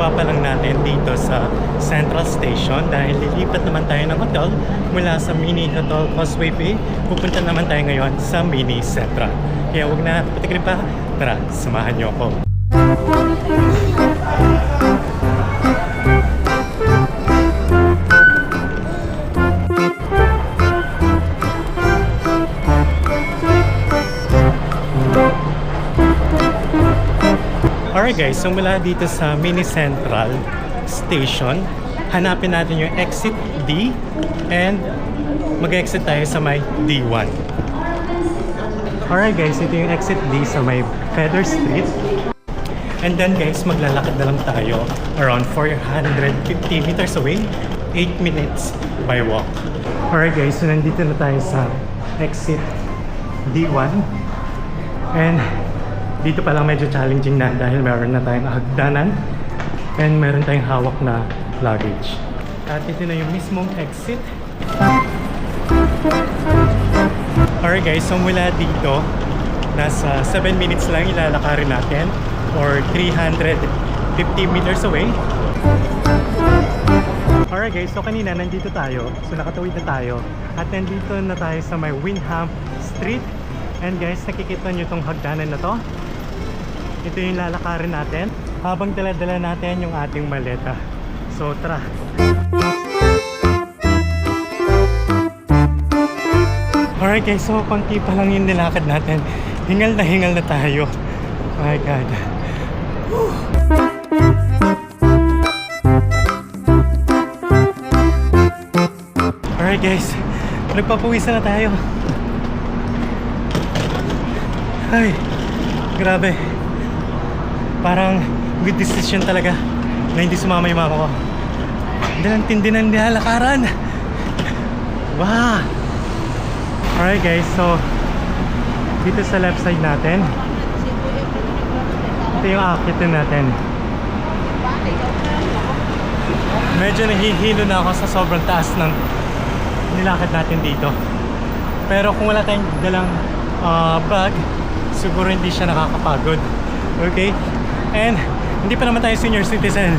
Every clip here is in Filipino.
kakababa pa lang natin dito sa Central Station dahil lilipat naman tayo ng hotel mula sa Mini Hotel Causeway Bay. Pupunta naman tayo ngayon sa Mini Central. Kaya huwag na patikirin pa. Tara, samahan niyo ako. Alright guys, so mula dito sa Mini Central Station, hanapin natin yung exit D and mag-exit tayo sa may D1. Alright guys, ito yung exit D sa may Feather Street. And then guys, maglalakad na lang tayo around 450 meters away, 8 minutes by walk. Alright guys, so nandito na tayo sa exit D1. And dito pa lang medyo challenging na dahil meron na tayong hagdanan and meron tayong hawak na luggage. At ito na yung mismong exit. Alright guys, so mula dito, nasa 7 minutes lang ilalakarin natin or 350 meters away. Alright guys, so kanina nandito tayo, so nakatawid na tayo at nandito na tayo sa may Windham Street. And guys, nakikita nyo itong hagdanan na to. Ito yung lalakarin natin habang dala-dala natin yung ating maleta. So tara! Alright guys, so konti pa lang yung nilakad natin. Hingal na tayo. Oh my God. Whew. Alright guys, nagpapawisan na tayo. Ay, grabe. Parang good decision talaga na hindi sumama yung mama ko. Dahil ang tindi ng nilalakaran. Wow! Alright guys, so dito sa left side natin, ito yung akitin natin. Medyo nahihilo na ako sa sobrang taas ng nilakad natin dito. Pero kung wala tayong dalang bag, siguro hindi siya nakakapagod. Okay? And hindi pa naman tayo senior citizen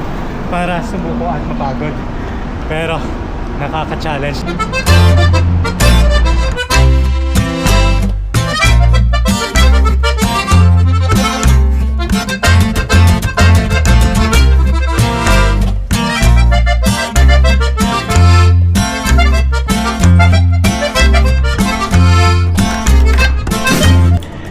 para sumuko at mapagod. Pero nakaka-challenge.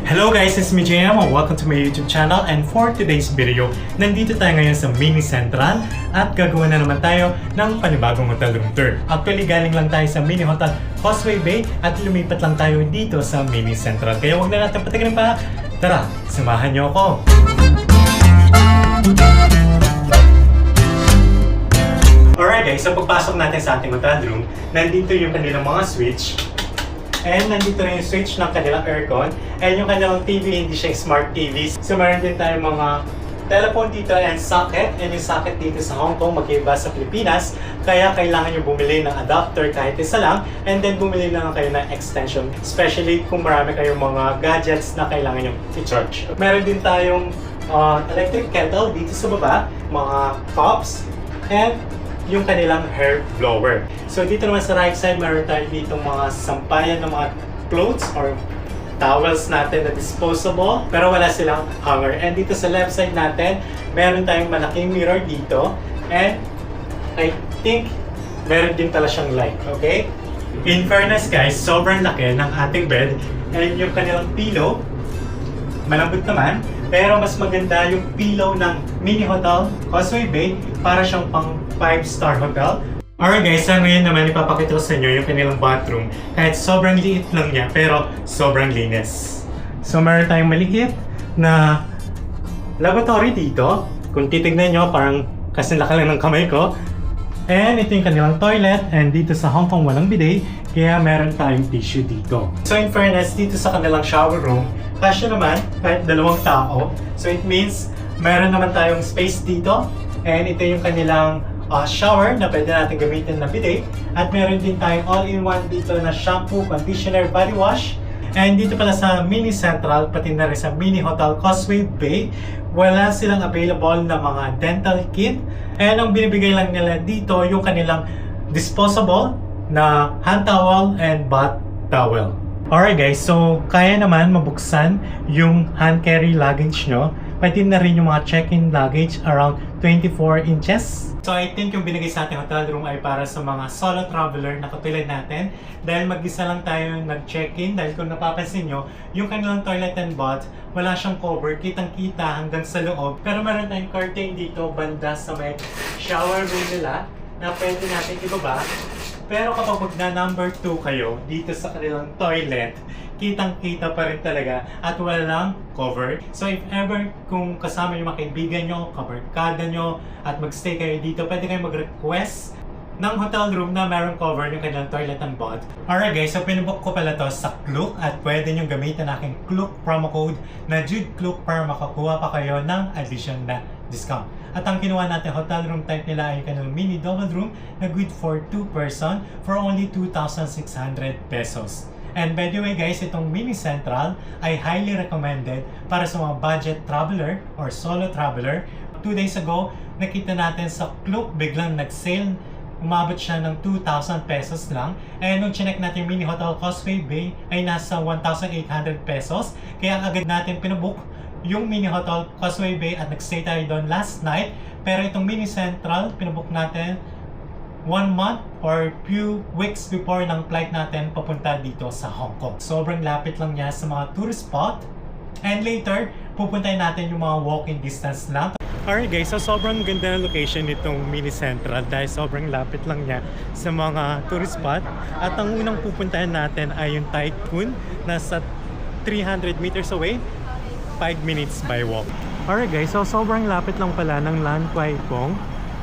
Hello guys, it's me JM and welcome to my YouTube channel. And for today's video, nandito tayo ngayon sa Mini Central at gagawa na naman tayo ng panibagong hotel room tour. Actually, galing lang tayo sa Mini Hotel Causeway Bay at lumipat lang tayo dito sa Mini Central. Kaya huwag na natin patigirin pa. Tara, samahan niyo ako! Alright guys, so pagpasok natin sa ating hotel room, nandito yung kanilang mga switch. And nandito rin yung switch ng kanilang aircon. And yung kanilang TV, hindi siya smart TV. So meron din tayong mga telephone dito and socket. And yung socket dito sa Hong Kong, mag-iba sa Pilipinas. Kaya kailangan nyo bumili ng adapter kahit isa lang. And then bumili na lang kayo ng extension. Especially kung marami kayong mga gadgets na kailangan nyo i-charge. Meron din tayong electric kettle dito sa baba. Mga cups. And yung kanilang hair blower. So dito naman sa right side, meron tayo dito mga sampayan ng mga clothes or towels natin na disposable, pero wala silang hanger. And dito sa left side natin, meron tayong malaking mirror dito. And I think meron din pala siyang light, okay? In fairness guys, sobrang laki ng ating bed. And yung kanilang pillow, malambot naman. Pero mas maganda yung pillow ng Mini Hotel Causeway Bay para siyang pang 5-star hotel. Alright guys, ngayon naman ipapakita ko sa inyo yung kanilang bathroom. Kahit sobrang liit lang niya, pero sobrang linis. So meron tayong maliit na lavatory dito. Kung titignan nyo, parang kasilaki lang ng kamay ko. And ito yung kanilang toilet. And dito sa Hong Kong walang bidet, kaya meron tayong tissue dito. So in fairness, dito sa kanilang shower room, kasya naman kahit 2 tao. So it means meron naman tayong space dito. And ito yung kanilang shower na pwede natin gamitin na bidet. At meron din tayong all-in-one dito na shampoo, conditioner, body wash. And dito pala sa Mini Central, pati na rin sa Mini Hotel Causeway Bay, wala silang available na mga dental kit. And ang binibigay lang nila dito yung kanilang disposable na hand towel and bath towel. Alright guys, so kaya naman mabuksan yung hand carry luggage nyo. Pati na rin yung mga check-in luggage around 24 inches. So I think yung binigay sa ating hotel room ay para sa mga solo traveler na katulad natin. Dahil mag-isa lang tayo nag-check-in. Dahil kung napapansin nyo, yung kanilang toilet and bath, wala siyang cover, kitang-kita hanggang sa loob. Pero meron tayong curtain dito, banda sa may shower room nila na pwede natin ibaba. Pero kapag magna number 2 kayo dito sa kanilang toilet, kitang-kita pa rin talaga at walang cover. So if ever kung kasama yung mga kaibigan nyo, kabarkada nyo, at magstay kayo dito, pwede kayo mag-request ng hotel room na meron cover yung kanilang toilet and bath. Alright guys, so pinubook ko pala to sa Klook at pwede nyo gamitin aking Klook promo code na JudeKlook para makakuha pa kayo ng additional na discount. At ang kinuha natin hotel room type nila ay yung kanilang mini double room na good for 2 person for only 2,600 pesos. And by the way guys, itong Mini Central ay highly recommended para sa mga budget traveler or solo traveler. 2 days ago, nakita natin sa Klook, biglang nag-sale. Umabot siya ng 2,000 pesos lang. And nung chinek natin yung Mini Hotel Causeway Bay ay nasa 1,800 pesos. Kaya agad natin pinabook yung Mini Hotel Causeway Bay at nag-stay tayo doon last night. Pero itong Mini Central, pinabook natin 1 month or few weeks before ng flight natin papunta dito sa Hong Kong. Sobrang lapit lang niya sa mga tourist spot. And later, pupuntahin natin yung mga walking distance lang. Alright guys, so sobrang ganda ng location nitong Mini Central dahil sobrang lapit lang niya sa mga tourist spot. At ang unang pupuntahin natin ay yung Tai Kwun, nasa 300 meters away, 5 minutes by walk. Alright guys, so sobrang lapit lang pala ng Lan Kwai Fong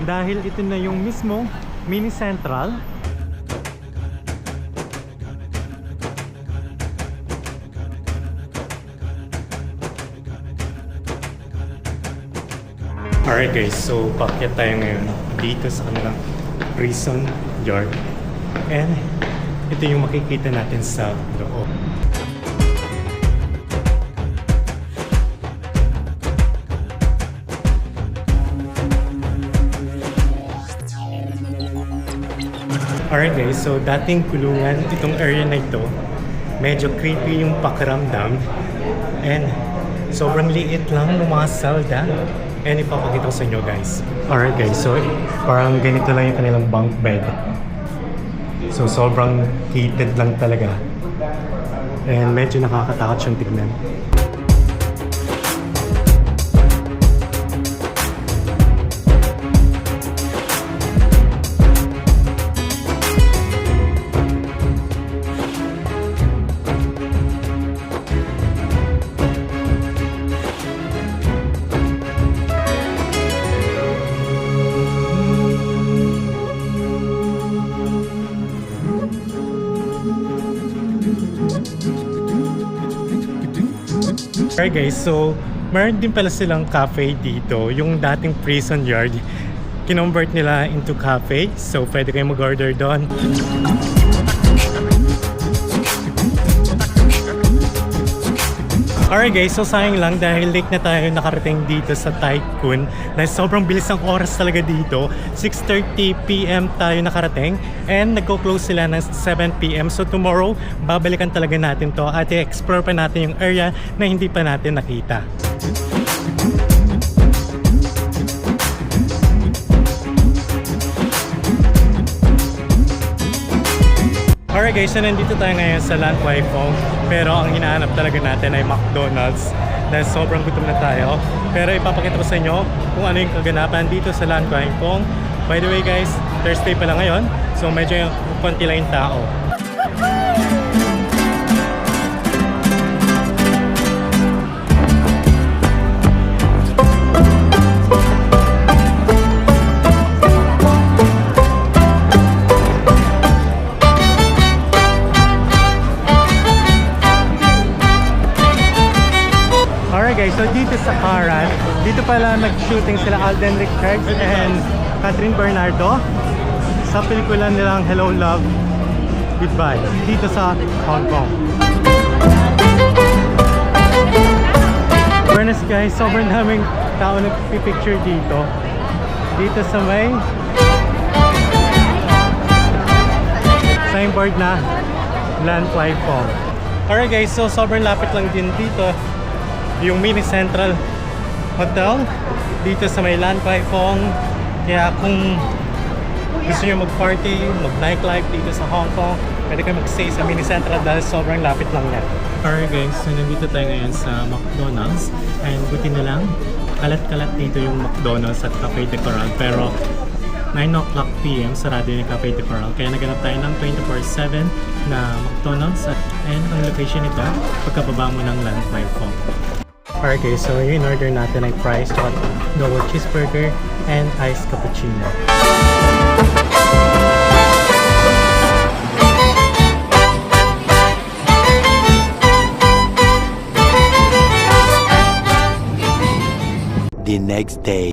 dahil ito na yung mismong Mini Central. Alright guys, so pakyat tayo ngayon dito sa kanilang prison yard. And ito yung makikita natin sa loob. Alright guys, so dating kulungan itong area na ito. Medyo creepy yung pakiramdam. And sobrang liit lang ng mga selda. And ipapakita ko sa inyo guys. Alright guys, so parang ganito lang yung kanilang bunk bed. So sobrang heated lang talaga. And medyo nakakatakot siyang tignan. Alright guys, so meron din pala silang cafe dito. Yung dating prison yard, kinonvert nila into cafe. So pwede kayong mag-order doon. Alright guys, so sayang lang dahil late na tayo nakarating dito sa Tai Kwun. Dahil sobrang bilis ng oras talaga dito. 6:30 PM tayo nakarating and nagko-close sila ng 7 PM. So tomorrow, babalikan talaga natin to at i-explore pa natin yung area na hindi pa natin nakita. Alright guys, so nandito tayo ngayon sa Lan Kwai Fong. Pero ang hinahanap talaga natin ay McDonald's dahil sobrang gutom na tayo. Pero ipapakita ko sa inyo kung ano yung kaganapan dito sa Lan Kwai Fong. By the way guys, Thursday pa lang ngayon, so medyo konti lang yung tao. Guys, so dito sa Karan, dito pala nag-shooting sila Alden Richards and Catherine Bernardo sa pelikula nilang Hello Love Goodbye dito sa Hong Kong. fairness guys, sobrang daming tao nagpipicture dito. Dito sa may signboard na Lan Kwai Fong. Alright guys, so sobrang lapit lang din dito yung Mini Central Hotel dito sa may Lan Kwai Fong. Kaya kung gusto nyo mag-party, mag-nightlife dito sa Hong Kong, pwede kayo mag-stay sa Mini Central dahil sobrang lapit lang yan. Alright guys, so nandito tayo ngayon sa McDonald's and buti na lang kalat-kalat dito yung McDonald's at Cafe de Coral, pero 9 o'clock PM sarado yung Cafe de Coral, kaya naganap tayo ng 24/7 na McDonald's at and ang location nito pagkababa mo ng Lan Kwai Fong. Alright guys, so yung in-order natin ay fries, double cheeseburger and iced cappuccino. The next day.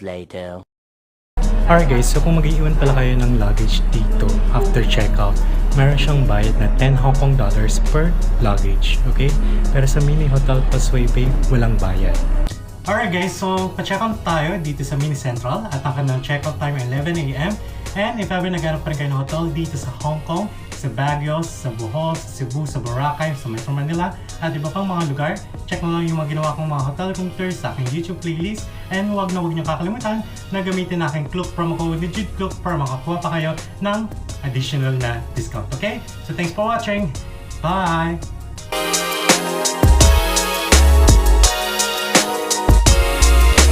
Later. Alright guys, so kung mag-iwan pala kayo ng luggage dito after checkout, meron siyang bayad na 10 Hong Kong dollars per luggage, okay? Pero sa Mini Hotel Causeway Bay, walang bayad. Alright guys, so pa-checkout tayo dito sa Mini Central at ang kanilang checkout time ay 11 AM. And if ever naghanap pa rin kayo ng hotel dito sa Hong Kong, sa Baguio, sa Bohol, sa Cebu, sa Boracay, sa Metro Manila, at iba pang mga lugar, check mo lang yung mga ginawa kong mga hotel room tours sa aking YouTube playlist. And huwag niyo kakalimutan na gamitin aking Klook promo code ni Jude Klook para makakuha pa kayo ng additional na discount, okay? So thanks for watching! Bye!